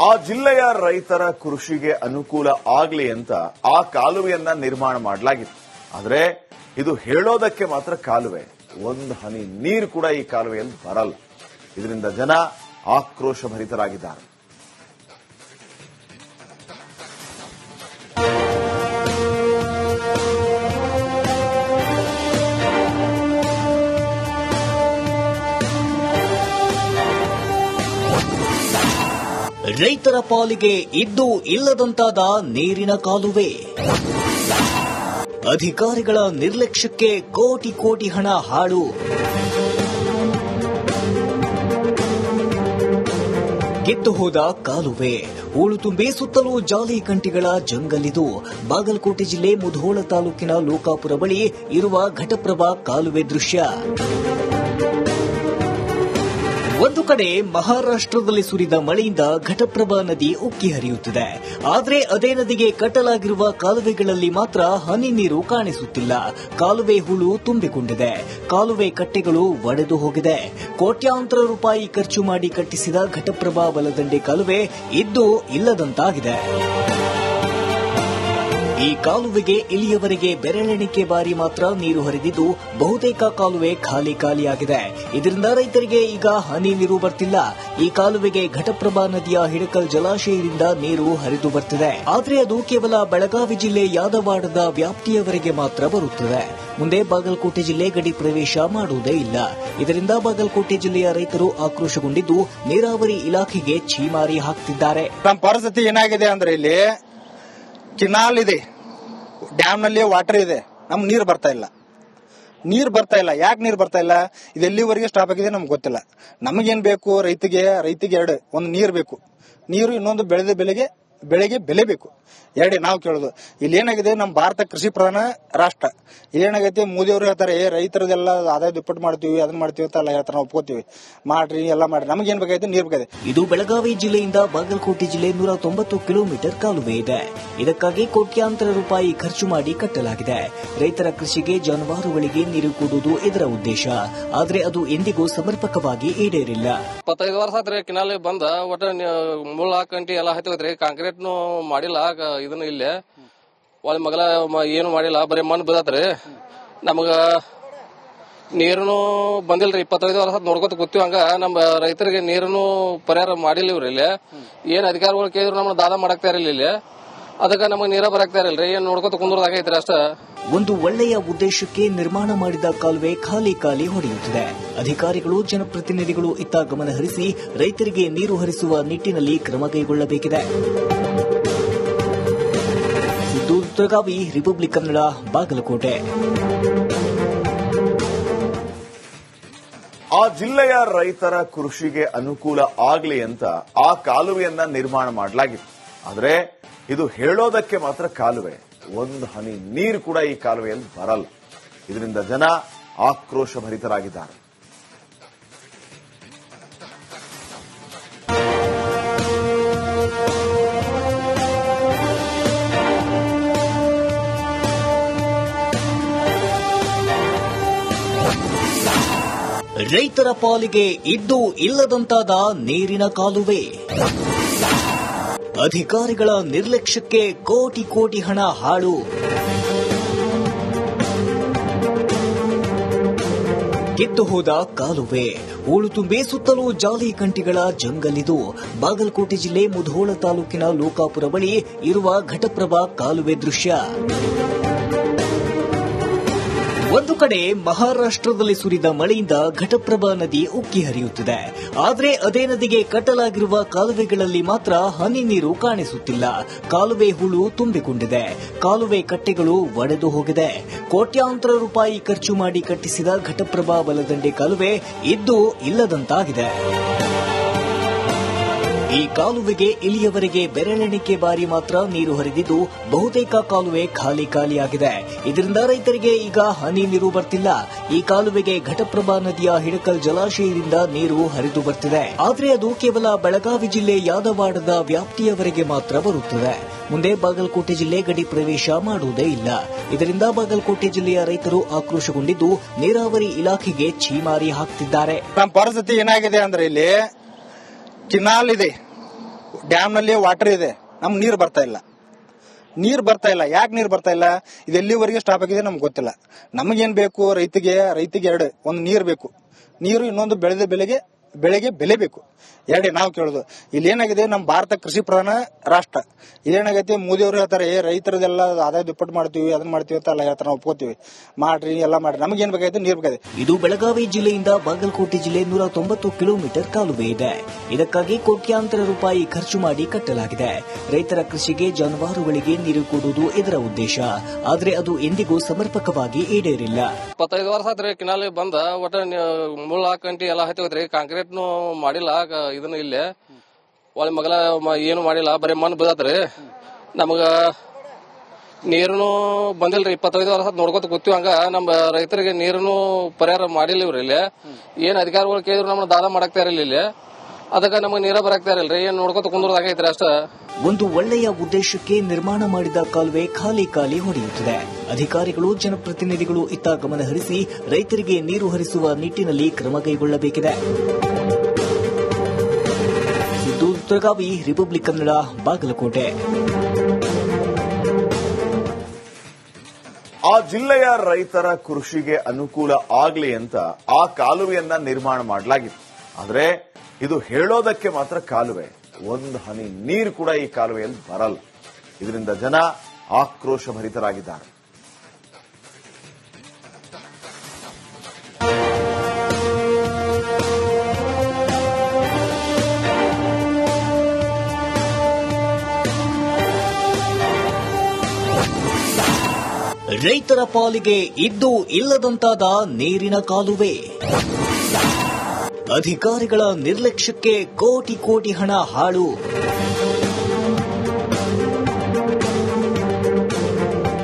ಆ ಜಿಲ್ಲೆಯ ರೈತರ ಕೃಷಿಗೆ ಅನುಕೂಲ ಆಗಲಿ ಅಂತ ಆ ಕಾಲುವೆಯನ್ನ ನಿರ್ಮಾಣ ಮಾಡಲಾಗಿತ್ತು. ಆದರೆ ಇದು ಹೇಳೋದಕ್ಕೆ ಮಾತ್ರ ಕಾಲುವೆ, ಒಂದು ಹನಿ ನೀರು ಕೂಡ ಈ ಕಾಲುವೆಯಲ್ಲಿ ಬರಲ್ಲ. ಇದರಿಂದ ಜನ ಆಕ್ರೋಶ ಭರಿತರಾಗಿದ್ದಾರೆ. ರೈತರ ಪಾಲಿಗೆ ಇದ್ದು ಇಲ್ಲದಂತಾದ ನೀರಿನ ಕಾಲುವೆ. ಅಧಿಕಾರಿಗಳ ನಿರ್ಲಕ್ಷ್ಯಕ್ಕೆ ಕೋಟಿ ಕೋಟಿ ಹಣ ಹಾಳು. ಕಿತ್ತು ಹೋದ ಕಾಲುವೆ, ಹೂಳು ತುಂಬಿ ಸುತ್ತಲೂ ಜಾಲಿ ಕಂಟಿಗಳ ಜಂಗಲಿದು. ಬಾಗಲಕೋಟೆ ಜಿಲ್ಲೆ ಮುಧೋಳ ತಾಲೂಕಿನ ಲೋಕಾಪುರ ಬಳಿ ಇರುವ ಘಟಪ್ರಭಾ ಕಾಲುವೆ ದೃಶ್ಯ. ಒಂದು ಕಡೆ ಮಹಾರಾಷ್ಟ್ರದಲ್ಲಿ ಸುರಿದ ಮಳೆಯಿಂದ ಘಟಪ್ರಭಾ ನದಿ ಉಕ್ಕಿ ಹರಿಯುತ್ತಿದೆ. ಆದರೆ ಅದೇ ನದಿಗೆ ಕಟ್ಟಲಾಗಿರುವ ಕಾಲುವೆಗಳಲ್ಲಿ ಮಾತ್ರ ಹನಿ ನೀರು ಕಾಣಿಸುತ್ತಿಲ್ಲ. ಕಾಲುವೆ ಹೂಳು ತುಂಬಿಕೊಂಡಿದೆ. ಕಾಲುವೆ ಕಟ್ಟೆಗಳು ಒಡೆದು ಹೋಗಿದೆ. ಕೋಟ್ಯಾಂತರ ರೂಪಾಯಿ ಖರ್ಚು ಮಾಡಿ ಕಟ್ಟಿಸಿದ ಘಟಪ್ರಭಾ ಬಲದಂಡೆ ಕಾಲುವೆ ಇದ್ದು ಇಲ್ಲದಂತಾಗಿದೆ. ಈ ಕಾಲುವೆಗೆ ಇಲ್ಲಿಯವರೆಗೆ ಬೆರಳೆಣಿಕೆ ಬಾರಿ ಮಾತ್ರ ನೀರು ಹರಿದಿದ್ದು ಬಹುತೇಕ ಕಾಲುವೆ ಖಾಲಿಯಾಗಿದೆ. ಇದರಿಂದ ರೈತರಿಗೆ ಈಗ ಹನಿ ನೀರು ಬರ್ತಿಲ್ಲ. ಈ ಕಾಲುವೆಗೆ ಘಟಪ್ರಭಾ ನದಿಯ ಹಿಡಕಲ್ ಜಲಾಶಯದಿಂದ ನೀರು ಹರಿದು ಬರ್ತಿದೆ. ಆದರೆ ಅದು ಕೇವಲ ಬೆಳಗಾವಿ ಜಿಲ್ಲೆ ಯಾದವಾಡದ ವ್ಯಾಪ್ತಿಯವರೆಗೆ ಮಾತ್ರ ಬರುತ್ತದೆ. ಮುಂದೆ ಬಾಗಲಕೋಟೆ ಜಿಲ್ಲೆ ಗಡಿ ಪ್ರವೇಶ ಮಾಡುವುದೇ ಇಲ್ಲ. ಇದರಿಂದ ಬಾಗಲಕೋಟೆ ಜಿಲ್ಲೆಯ ರೈತರು ಆಕ್ರೋಶಗೊಂಡಿದ್ದು ನೀರಾವರಿ ಇಲಾಖೆಗೆ ಛೀಮಾರಿ ಹಾಕ್ತಿದ್ದಾರೆ. ನಮ್ಮ ಪರಿಸ್ಥಿತಿ ಏನಾಗಿದೆ ಅಂದ್ರೆ ಇಲ್ಲಿ ಕೆನಾಲ್ ಇದೆ, ಡ್ಯಾಮ್ ನಲ್ಲಿ ವಾಟರ್ ಇದೆ, ನಮ್ಗೆ ನೀರು ಬರ್ತಾ ಇಲ್ಲ. ಯಾಕೆ ನೀರು ಬರ್ತಾ ಇಲ್ಲ? ಇದು ಎಲ್ಲಿವರೆಗೆ ಸ್ಟಾಪ್ ಆಗಿದೆ ನಮ್ಗೆ ಗೊತ್ತಿಲ್ಲ. ನಮಗೇನ್ ಬೇಕು? ರೈತಿಗೆ ಎರಡು, ಒಂದು ನೀರು ಬೇಕು, ನೀರು, ಇನ್ನೊಂದು ಬೆಳೆಗೆ ಬೆಲೆ ಬೇಕು. ಎರಡೇ ನಾವು ಕೇಳೋದು. ಇಲ್ಲಿ ಏನಾಗಿದೆ, ನಮ್ಮ ಭಾರತ ಕೃಷಿ ಪ್ರಧಾನ ರಾಷ್ಟ್ರ. ಇಲ್ಲೇನಾಗೈತೆ, ಮೋದಿ ಅವರು ಹೇಳ್ತಾರೆ ರೈತರದೆಲ್ಲ ಆದಾಯ ದುಪ್ಪಟ್ಟು ಮಾಡ್ತೀವಿ, ಅದನ್ನ ಮಾಡ್ತೀವಿ ಅಂತ ಎಲ್ಲ ಹೇಳ್ತಾರೆ. ನಾವು ಒಪ್ಕೋತೀವಿ, ಮಾಡ್ರಿ ಎಲ್ಲ ಮಾಡ್ರಿ. ನಮಗೇನ್ ಬೇಕಾಯ್ತು? ನೀರು ಬೇಕಾಗಿದೆ. ಇದು ಬೆಳಗಾವಿ ಜಿಲ್ಲೆಯಿಂದ ಬಾಗಲಕೋಟೆ ಜಿಲ್ಲೆ 190 ಕಿಲೋಮೀಟರ್ ಕಾಲುವೆ ಇದೆ. ಇದಕ್ಕಾಗಿ ಕೋಟ್ಯಾಂತರ ರೂಪಾಯಿ ಖರ್ಚು ಮಾಡಿ ಕಟ್ಟಲಾಗಿದೆ. ರೈತರ ಕೃಷಿಗೆ, ಜಾನುವಾರುಗಳಿಗೆ ನೀರು ಕೊಡುವುದು ಇದರ ಉದ್ದೇಶ. ಆದರೆ ಅದು ಎಂದಿಗೂ ಸಮರ್ಪಕವಾಗಿ ಈಡೇರಿಲ್ಲ. 25 ವರ್ಷ ಆತ್ರಿ ಕೆನಾಲ್ ಬಂದ, ಒಟ್ಟ ಮುಳ್ಳ ಕಂಟಿ ಎಲ್ಲ ಹತ್ತೈತ್ರಿ. ಕಾಂಕ್ರೀಟ್ ಮಾಡಿಲ್ಲ ಇದನ್ನ. ಇಲ್ಲೇ ಒಳ್ಳೆ ಮಗಲ ಏನು ಮಾಡಿಲ್ಲ, ಬರೀ ಮಣ್ಣು ಬಿದ್ದತ್ರಿ. ನಮಗ ನೀರನು ಬಂದಿಲ್ರಿ. 25 ವರ್ಷ ನೋಡ್ಕೊತ ಕೂತೀವಿ. ಹಂಗ ನಮ್ಮ ರೈತರಿಗೆ ನೀರನ್ನು ಪರಿಹಾರ ಮಾಡಿಲ್ಲ ಇವ್ರಿ. ಇಲ್ಲಿ ಏನ್ ಅಧಿಕಾರಿಗಳು ಕೇಳಿದ್ರು ನಮ್ಮನ್ನ ದಾದ ಮಾಡಾಕ್ತಾ ಇರಲಿಲ್ಲ. ಇಲ್ಲಿ ಅದಕ್ಕೆ ನಮಗೆ ನೀರ ಬರಾಕ್ತಾ ಇರಲ್ರಿ. ಏನ್ ನೋಡ್ಕೊತ ಕುಂದ್ರದಾಗೈತ್ರಿ ಅಷ್ಟ. ಒಂದು ಒಳ್ಳೆಯ ಉದ್ದೇಶಕ್ಕೆ ನಿರ್ಮಾಣ ಮಾಡಿದ ಕಾಲುವೆ ಖಾಲಿ ಹೊಡೆಯುತ್ತಿದೆ. ಅಧಿಕಾರಿಗಳು, ಜನಪ್ರತಿನಿಧಿಗಳು ಇತ್ತ ಗಮನ ಹರಿಸಿ ರೈತರಿಗೆ ನೀರು ಹರಿಸುವ ನಿಟ್ಟಿನಲ್ಲಿ ಕ್ರಮ ಕೈಗೊಳ್ಳಬೇಕಿದೆ. ಬೆಳಗಾವಿ, ರಿಪಬ್ಲಿಕ್ ಕನ್ನಡ, ಬಾಗಲಕೋಟೆ. ಆ ಜಿಲ್ಲೆಯ ರೈತರ ಕೃಷಿಗೆ ಅನುಕೂಲ ಆಗಲಿ ಅಂತ ಆ ಕಾಲುವೆಯನ್ನ ನಿರ್ಮಾಣ ಮಾಡಲಾಗಿತ್ತು. ಆದರೆ ಇದು ಹೇಳೋದಕ್ಕೆ ಮಾತ್ರ ಕಾಲುವೆ, ಒಂದು ಹನಿ ನೀರು ಕೂಡ ಈ ಕಾಲುವೆಯಲ್ಲಿ ಬರಲ್ಲ. ಇದರಿಂದ ಜನ ಆಕ್ರೋಶ ಭರಿತರಾಗಿದ್ದಾರೆ. ರೈತರ ಪಾಲಿಗೆ ಇದ್ದು ಇಲ್ಲದಂತಾದ ನೀರಿನ ಕಾಲುವೆ. ಅಧಿಕಾರಿಗಳ ನಿರ್ಲಕ್ಷ್ಯಕ್ಕೆ ಕೋಟಿ ಕೋಟಿ ಹಣ ಹಾಳು. ಕಿತ್ತು ಹೋದ ಕಾಲುವೆ, ಹೂಳು ತುಂಬಿ ಸುತ್ತಲೂ ಜಾಲಿ ಕಂಟಿಗಳ ಜಂಗಲಿದು. ಬಾಗಲಕೋಟೆ ಜಿಲ್ಲೆ ಮುಧೋಳ ತಾಲೂಕಿನ ಲೋಕಾಪುರ ಬಳಿ ಇರುವ ಘಟಪ್ರಭಾ ಕಾಲುವೆ ದೃಶ್ಯ. ಒಂದು ಕಡೆ ಮಹಾರಾಷ್ಟ್ರದಲ್ಲಿ ಸುರಿದ ಮಳೆಯಿಂದ ಘಟಪ್ರಭಾ ನದಿ ಉಕ್ಕಿ ಹರಿಯುತ್ತಿದೆ. ಆದರೆ ಅದೇ ನದಿಗೆ ಕಟ್ಟಲಾಗಿರುವ ಕಾಲುವೆಗಳಲ್ಲಿ ಮಾತ್ರ ಹನಿ ನೀರು ಕಾಣಿಸುತ್ತಿಲ್ಲ. ಕಾಲುವೆ ಹೂಳು ತುಂಬಿಕೊಂಡಿದೆ. ಕಾಲುವೆ ಕಟ್ಟೆಗಳು ಒಡೆದು ಹೋಗಿದೆ. ಕೋಟ್ಯಾಂತರ ರೂಪಾಯಿ ಖರ್ಚು ಮಾಡಿ ಕಟ್ಟಿಸಿದ ಘಟಪ್ರಭಾ ಬಲದಂಡೆ ಕಾಲುವೆ ಇದ್ದು ಇಲ್ಲದಂತಾಗಿದೆ. ಈ ಕಾಲುವೆಗೆ ಇಲ್ಲಿಯವರೆಗೆ ಬೆರಳೆಣಿಕೆ ಬಾರಿ ಮಾತ್ರ ನೀರು ಹರಿದಿದ್ದು ಬಹುತೇಕ ಕಾಲುವೆ ಖಾಲಿಯಾಗಿದೆ. ಇದರಿಂದ ರೈತರಿಗೆ ಈಗ ಹನಿ ನೀರು ಬರ್ತಿಲ್ಲ. ಈ ಕಾಲುವೆಗೆ ಘಟಪ್ರಭಾ ನದಿಯ ಹಿಡಕಲ್ ಜಲಾಶಯದಿಂದ ನೀರು ಹರಿದು ಬರ್ತಿದೆ. ಆದರೆ ಅದು ಕೇವಲ ಬೆಳಗಾವಿ ಜಿಲ್ಲೆ ಯಾದವಾಡದ ವ್ಯಾಪ್ತಿಯವರೆಗೆ ಮಾತ್ರ ಬರುತ್ತದೆ. ಮುಂದೆ ಬಾಗಲಕೋಟೆ ಜಿಲ್ಲೆ ಗಡಿ ಪ್ರವೇಶ ಮಾಡುವುದೇ ಇಲ್ಲ. ಇದರಿಂದ ಬಾಗಲಕೋಟೆ ಜಿಲ್ಲೆಯ ರೈತರು ಆಕ್ರೋಶಗೊಂಡಿದ್ದು ನೀರಾವರಿ ಇಲಾಖೆಗೆ ಛೀಮಾರಿ ಹಾಕ್ತಿದ್ದಾರೆ. ನಮ್ಮ ಪರಿಸ್ಥಿತಿ ಏನಾಗಿದೆ ಅಂದ್ರೆ ಇಲ್ಲಿ ಕೆನಾಲ್ ಇದೆ, ಡ್ಯಾಮ್ನಲ್ಲಿ ವಾಟರ್ ಇದೆ, ನಮ್ಗೆ ನೀರು ಬರ್ತಾ ಇಲ್ಲ. ಯಾಕೆ ನೀರು ಬರ್ತಾ ಇಲ್ಲ, ಇದು ಎಲ್ಲಿವರೆಗೆ ಸ್ಟಾಪ್ ಆಗಿದೆ ನಮ್ಗೆ ಗೊತ್ತಿಲ್ಲ. ನಮಗೇನ್ ಬೇಕು, ರೈತಿಗೆ ಎರಡು, ಒಂದು ನೀರು ಬೇಕು, ನೀರು, ಇನ್ನೊಂದು ಬೆಳೆಗೆ ಬೆಲೆ ಬೇಕು. ಎರಡೇ ನಾವು ಕೇಳೋದು. ಇಲ್ಲಿ ಏನಾಗಿದೆ, ನಮ್ಮ ಭಾರತ ಕೃಷಿ ಪ್ರಧಾನ ರಾಷ್ಟ್ರ. ಇಲ್ಲೇನಾಗೈತಿ, ಮೋದಿ ಅವರು ಹೇಳ್ತಾರೆ ರೈತರದೆಲ್ಲ ಆದಾಯ ದುಪ್ಪಟ್ಟು ಮಾಡ್ತೀವಿ, ಅದನ್ನ ಮಾಡ್ತೀವಿ ಅಂತ ಎಲ್ಲ ಹೇಳ್ತಾರೆ, ನಾವು ಒಪ್ಕೋತೀವಿ, ಮಾಡ್ರಿ ಎಲ್ಲ ಮಾಡ್ರಿ, ನಮಗೇನ್ ಬೇಕಾಯ್ತು, ನೀರು ಬೇಕಾಗಿದೆ. ಇದು ಬೆಳಗಾವಿ ಜಿಲ್ಲೆಯಿಂದ ಬಾಗಲಕೋಟೆ ಜಿಲ್ಲೆ 190 ಕಿಲೋಮೀಟರ್ ಕಾಲುವೆ ಇದೆ. ಇದಕ್ಕಾಗಿ ಕೋಟ್ಯಾಂತರ ರೂಪಾಯಿ ಖರ್ಚು ಮಾಡಿ ಕಟ್ಟಲಾಗಿದೆ. ರೈತರ ಕೃಷಿಗೆ, ಜಾನುವಾರುಗಳಿಗೆ ನೀರು ಕೊಡುವುದು ಇದರ ಉದ್ದೇಶ. ಆದರೆ ಅದು ಎಂದಿಗೂ ಸಮರ್ಪಕವಾಗಿ ಈಡೇರಿಲ್ಲ. 25 ವರ್ಷ ಆತ್ರಿ ಕಿನಾಲಿ ಬಂದ, ಒಟ್ಟ ಮುಳ್ಳ ಕಂಟಿ ಎಲ್ಲ ಹತ್ತೋದ್ರಿ, ಕಾಂಕ್ರೀಟ್ನು ಮಾಡಿಲ್ಲ. ಇದನ್ನ ಇಲ್ಲೇ ಒಳ್ಳೆ ಮಗಲ ಏನು ಮಾಡಿಲ್ಲ, ಬರೀ ಮಣ್ಣು ಬಿದ್ದತ್ರಿ. ನಮಗ ನೀರನು ಬಂದಿಲ್ರಿ. 25 ವರ್ಷ ನೋಡ್ಕೊತ ಕೂತೀವಿ. ಹಂಗ ನಮ್ಮ ರೈತರಿಗೆ ನೀರನು ಪರಿಹಾರ ಮಾಡಿಲ್ಲ ಇವ್ರಿ. ಇಲ್ಲಿ ಏನ್ ಅಧಿಕಾರಿಗಳು ಕೇಳಿದ್ರು ನಮ್ಮನ್ನ ದಾದ ಮಾಡಾಕ್ತಾ ಇರಲಿಲ್ಲ. ಇಲ್ಲಿ ಅದಕ್ಕೆ ನಮಗೆ ನೀರ ಬರಾಕ್ತಾ ಇರಲ್ರಿ. ಏನ್ ನೋಡ್ಕೊತ ಕುಂದ್ರದಾಗೈತ್ರಿ ಅಷ್ಟ. ಒಂದು ಒಳ್ಳೆಯ ಉದ್ದೇಶಕ್ಕೆ ನಿರ್ಮಾಣ ಮಾಡಿದ ಕಾಲುವೆ ಖಾಲಿ ಹೊಡೆಯುತ್ತಿದೆ. ಅಧಿಕಾರಿಗಳು, ಜನಪ್ರತಿನಿಧಿಗಳು ಇತ್ತ ಗಮನ ಹರಿಸಿ ರೈತರಿಗೆ ನೀರು ಹರಿಸುವ ನಿಟ್ಟಿನಲ್ಲಿ ಕ್ರಮ ಕೈಗೊಳ್ಳಬೇಕಿದೆ. ಬೆಳಗಾವಿ, ರಿಪಬ್ಲಿಕ್ ಕನ್ನಡ, ಬಾಗಲಕೋಟೆ. ಆ ಜಿಲ್ಲೆಯ ರೈತರ ಕೃಷಿಗೆ ಅನುಕೂಲ ಆಗಲಿ ಅಂತ ಆ ಕಾಲುವೆಯನ್ನ ನಿರ್ಮಾಣ ಮಾಡಲಾಗಿತ್ತು. ಆದರೆ ಇದು ಹೇಳೋದಕ್ಕೆ ಮಾತ್ರ ಕಾಲುವೆ, ಒಂದು ಹನಿ ನೀರು ಕೂಡ ಈ ಕಾಲುವೆಯಲ್ಲಿ ಬರಲ್ಲ. ಇದರಿಂದ ಜನ ಆಕ್ರೋಶ ಭರಿತರಾಗಿದ್ದಾರೆ. ರೈತರ ಪಾಲಿಗೆ ಇದ್ದು ಇಲ್ಲದಂತಾದ ನೀರಿನ ಕಾಲುವೆ. ಅಧಿಕಾರಿಗಳ ನಿರ್ಲಕ್ಷ್ಯಕ್ಕೆ ಕೋಟಿ ಹಣ ಹಾಳು.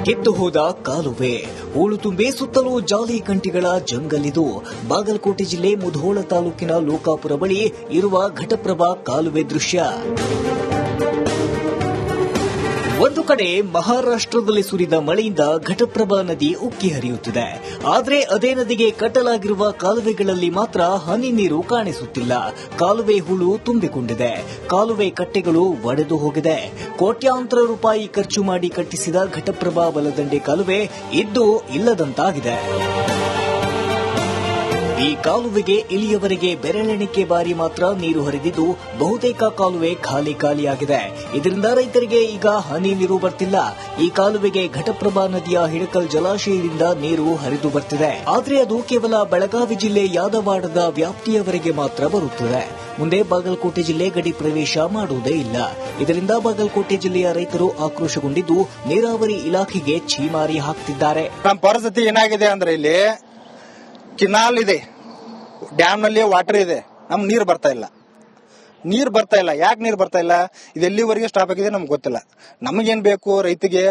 ಕಿತ್ತು ಹೋದ ಕಾಲುವೆ, ಹೂಳು ತುಂಬಿ ಸುತ್ತಲೂ ಜಾಲಿಕಂಟಿಗಳ ಜಂಗಲಿದು. ಬಾಗಲಕೋಟೆ ಜಿಲ್ಲೆ ಮುಧೋಳ ತಾಲೂಕಿನ ಲೋಕಾಪುರ ಬಳಿ ಇರುವ ಘಟಪ್ರಭಾ ಕಾಲುವೆ ದೃಶ್ಯ. ಒಂದು ಕಡೆ ಮಹಾರಾಷ್ಟ್ರದಲ್ಲಿ ಸುರಿದ ಮಳೆಯಿಂದ ಘಟಪ್ರಭಾ ನದಿ ಉಕ್ಕಿ ಹರಿಯುತ್ತಿದೆ. ಆದರೆ ಅದೇ ನದಿಗೆ ಕಟ್ಟಲಾಗಿರುವ ಕಾಲುವೆಗಳಲ್ಲಿ ಮಾತ್ರ ಹನಿ ನೀರು ಕಾಣಿಸುತ್ತಿಲ್ಲ. ಕಾಲುವೆ ಹೂಳು ತುಂಬಿಕೊಂಡಿದೆ. ಕಾಲುವೆ ಕಟ್ಟೆಗಳು ಒಡೆದು ಹೋಗಿದೆ. ಕೋಟ್ಯಾಂತರ ರೂಪಾಯಿ ಖರ್ಚು ಮಾಡಿ ಕಟ್ಟಿಸಿದ ಘಟಪ್ರಭಾ ಬಲದಂಡೆ ಕಾಲುವೆ ಇದ್ದು ಇಲ್ಲದಂತಾಗಿದೆ. ಈ ಕಾಲುವೆಗೆ ಇಲ್ಲಿಯವರೆಗೆ ಬೆರಳೆಣಿಕೆ ಬಾರಿ ಮಾತ್ರ ನೀರು ಹರಿದಿದ್ದು ಬಹುತೇಕ ಕಾಲುವೆ ಖಾಲಿಯಾಗಿದೆ. ಇದರಿಂದ ರೈತರಿಗೆ ಈಗ ಹನಿ ನೀರು ಬರ್ತಿಲ್ಲ. ಈ ಕಾಲುವೆಗೆ ಘಟಪ್ರಭಾ ನದಿಯ ಹಿಡಕಲ್ ಜಲಾಶಯದಿಂದ ನೀರು ಹರಿದು ಬರ್ತಿದೆ. ಆದರೆ ಅದು ಕೇವಲ ಬೆಳಗಾವಿ ಜಿಲ್ಲೆ ಯಾದವಾಡದ ವ್ಯಾಪ್ತಿಯವರೆಗೆ ಮಾತ್ರ ಬರುತ್ತದೆ. ಮುಂದೆ ಬಾಗಲಕೋಟೆ ಜಿಲ್ಲೆ ಗಡಿ ಪ್ರವೇಶ ಮಾಡುವುದೇ ಇಲ್ಲ. ಇದರಿಂದ ಬಾಗಲಕೋಟೆ ಜಿಲ್ಲೆಯ ರೈತರು ಆಕ್ರೋಶಗೊಂಡಿದ್ದು ನೀರಾವರಿ ಇಲಾಖೆಗೆ ಛೀಮಾರಿ ಹಾಕ್ತಿದ್ದಾರೆ. ನಮ್ಮ ಪರಿಸ್ಥಿತಿ ಏನಾಗಿದೆ ಅಂದ್ರೆ, ಇಲ್ಲಿ ಕಿನಾಲ್ ಇದೆ, ಡ್ಯಾಮ್ನಲ್ಲಿ ವಾಟರ್ ಇದೆ, ನಮ್ಗೆ ನೀರು ಬರ್ತಾ ಇಲ್ಲ. ಯಾಕೆ ನೀರು ಬರ್ತಾ ಇಲ್ಲ, ಇದು ಎಲ್ಲಿವರೆಗೆ ಸ್ಟಾಪ್ ಆಗಿದೆ ನಮ್ಗೆ ಗೊತ್ತಿಲ್ಲ. ನಮಗೇನ್ ಬೇಕು, ರೈತಿಗೆ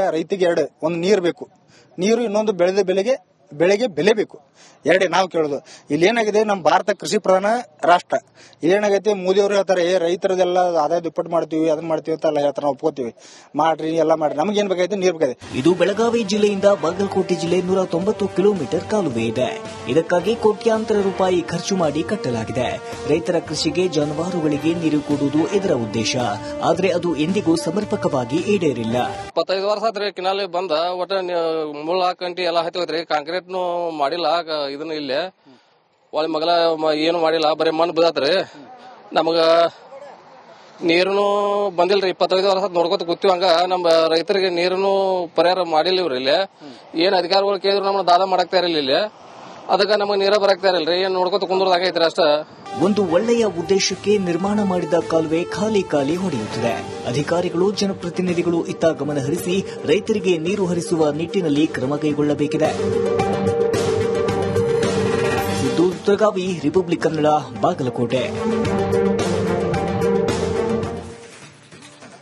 ಎರಡು, ಒಂದು ನೀರು ಬೇಕು, ನೀರು, ಇನ್ನೊಂದು ಬೆಳೆಗೆ ಬೆಲೆ ಬೇಕು. ಎರಡೇ ನಾವು ಕೇಳೋದು. ಇಲ್ಲಿ ಏನಾಗಿದೆ, ನಮ್ಮ ಭಾರತ ಕೃಷಿ ಪ್ರಧಾನ ರಾಷ್ಟ್ರ. ಇಲ್ಲೇನಾಗೈತಿ, ಮೋದಿ ಅವರು ಹೇಳ್ತಾರೆ ರೈತರದೆಲ್ಲ ಆದಾಯ ದುಪ್ಪಟ್ಟು ಮಾಡ್ತೀವಿ, ಅದನ್ನ ಮಾಡ್ತೀವಿ ಅಂತ ಎಲ್ಲ ಹೇಳ್ತಾರೆ, ನಾವು ಒಪ್ಕೋತೀವಿ, ಮಾಡ್ರಿ ಎಲ್ಲ ಮಾಡ್ರಿ, ನಮಗೇನ್ ಬೇಕಾಯ್ತು, ನೀರು ಬೇಕಾಗಿದೆ. ಇದು ಬೆಳಗಾವಿ ಜಿಲ್ಲೆಯಿಂದ ಬಾಗಲಕೋಟೆ ಜಿಲ್ಲೆ 190 ಕಿಲೋಮೀಟರ್ ಕಾಲುವೆ ಇದೆ. ಇದಕ್ಕಾಗಿ ಕೋಟ್ಯಾಂತರ ರೂಪಾಯಿ ಖರ್ಚು ಮಾಡಿ ಕಟ್ಟಲಾಗಿದೆ. ರೈತರ ಕೃಷಿಗೆ, ಜಾನುವಾರುಗಳಿಗೆ ನೀರು ಕೊಡುವುದು ಇದರ ಉದ್ದೇಶ. ಆದರೆ ಅದು ಎಂದಿಗೂ ಸಮರ್ಪಕವಾಗಿ ಈಡೇರಿಲ್ಲ. 25 ವರ್ಷ ಆತ್ರಿ ಕಿನಾಲಿ ಬಂದ, ಒಟ್ಟ ಮುಳ್ಳ ಕಂಟಿ ಎಲ್ಲ ಹತ್ತೋದ್ರಿ, ಕಾಂಕ್ರೀಟ್ನು ಮಾಡಿಲ್ಲ. ಇದನ್ನ ಇಲ್ಲೇ ಒಳ್ಳೆ ಮಗಲ ಏನು ಮಾಡಿಲ್ಲ, ಬರೀ ಮಣ್ಣು ಬಿದ್ದತ್ರಿ. ನಮಗ ನೀರನು ಬಂದಿಲ್ರಿ. 25 ವರ್ಷ ನೋಡ್ಕೊತ ಕೂತೀವಿ. ಹಂಗ ನಮ್ಮ ರೈತರಿಗೆ ನೀರನು ಪರಿಹಾರ ಮಾಡಿಲ್ಲ ಇವ್ರಿ. ಇಲ್ಲಿ ಏನ್ ಅಧಿಕಾರಿಗಳು ಕೇಳಿದ್ರು ನಮ್ಮನ್ನ ದಾದ ಮಾಡಾಕ್ತಾ ಇರಲಿಲ್ಲ. ಇಲ್ಲಿ ಅದಕ್ಕೆ ನಮಗೆ ನೀರ ಬರಾಕ್ತಾ ಇರಲ್ರಿ. ಏನ್ ನೋಡ್ಕೊತ ಕುಂದ್ರದಾಗೈತ್ರಿ ಅಷ್ಟ. ಒಂದು ಒಳ್ಳೆಯ ಉದ್ದೇಶಕ್ಕೆ ನಿರ್ಮಾಣ ಮಾಡಿದ ಕಾಲುವೆ ಖಾಲಿ ಹೊಡೆಯುತ್ತಿದೆ. ಅಧಿಕಾರಿಗಳು, ಜನಪ್ರತಿನಿಧಿಗಳು ಇತ್ತ ಗಮನ ಹರಿಸಿ ರೈತರಿಗೆ ನೀರು ಹರಿಸುವ ನಿಟ್ಟಿನಲ್ಲಿ ಕ್ರಮ ಕೈಗೊಳ್ಳಬೇಕಿದೆ. ಬೆಳಗಾವಿ, ರಿಪಬ್ಲಿಕ್ ಕನ್ನಡ, ಬಾಗಲಕೋಟೆ.